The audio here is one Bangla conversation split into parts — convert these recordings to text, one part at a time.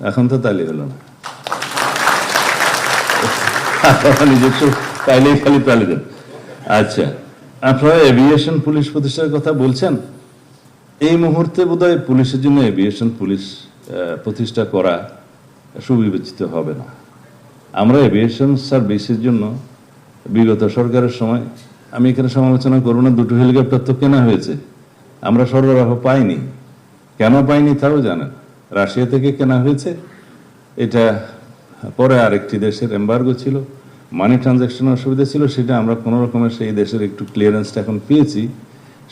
এখন তো তালি হলো না, নিজস্ব তাইলেই খালি তালি দেন। আচ্ছা, আপনারা এভিয়েশন পুলিশ প্রতিষ্ঠার কথা বলছেন। এই মুহূর্তে বোধহয় পুলিশের জন্য এভিয়েশন পুলিশ প্রতিষ্ঠা করা সুবিবেচিত হবে না। আমরা এভিয়েশন সার্ভিসের জন্য বিগত সরকারের সময়, আমি এখানে সমালোচনা করব না, 2টো হেলিকপ্টার তো কেনা হয়েছে, আমরা সরবরাহ পাইনি। কেন পাইনি তাও জানেন, রাশিয়া থেকে কেনা হয়েছে, এটা পরে আরেকটি দেশের এম্বার্গো ছিল, মানি ট্রানজাকশন অসুবিধা ছিল, সেটা আমরা কোনো রকমের সেই দেশের একটু ক্লিয়ারেন্সটা এখন পেয়েছি,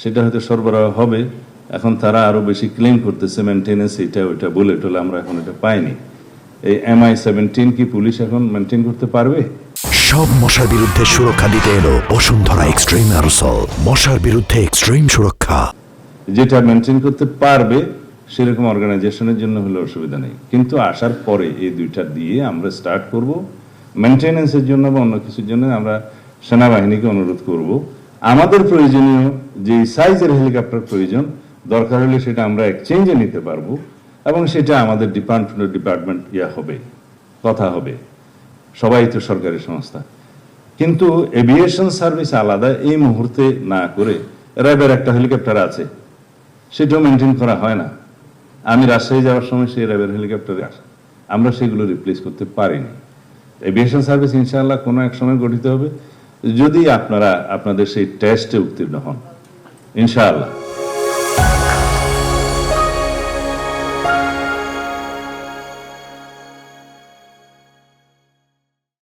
সেটা হয়তো সরবরাহ হবে। এখন তারা আরো বেশি ক্লেম করতেছে মেনটেনেন্স, এটা ওইটা বলে টোলে আমরা এখন এটা পাইনি। এই MI-17 কি পুলিশ এখন মেনটেন করতে পারবে? সব মশার বিরুদ্ধে সুরক্ষা দিতে এলো বসুন্ধরা এক্সট্রিম অ্যারোসল, মশার বিরুদ্ধে এক্সট্রিম সুরক্ষা। যেটা মেনটেন করতে পারবে সেরকম অর্গানাইজেশনের জন্য হলে অসুবিধা নেই, কিন্তু আসার পরে এই দুইটা দিয়ে আমরা স্টার্ট করব। মেনটেনেন্সের জন্য বা অন্য কিছুর জন্য আমরা সেনাবাহিনীকে অনুরোধ করব, আমাদের প্রয়োজনীয় যে সাইজের হেলিকপ্টার প্রয়োজন, দরকার হলে সেটা আমরা এক্সচেঞ্জে নিতে পারবো, এবং সেটা আমাদের ডিপার্টমেন্ট হবে, কথা হবে, সবাই তো সরকারি সংস্থা। কিন্তু এভিয়েশন সার্ভিস আলাদা এই মুহূর্তে না করে, র্যাবের একটা হেলিকপ্টার আছে, সেটাও মেনটেন করা হয় না। আমি রাজশাহী যাওয়ার সময় সেই র্যাবের হেলিকপ্টারে আসে, আমরা সেগুলো রিপ্লেস করতে পারিনি। এভিয়েশন সার্ভিস ইনশাআল্লাহ কোনো এক সময় গঠিত হবে, যদি আপনারা আপনাদের সেই টেস্টে উত্তীর্ণ হন ইনশাআল্লাহ।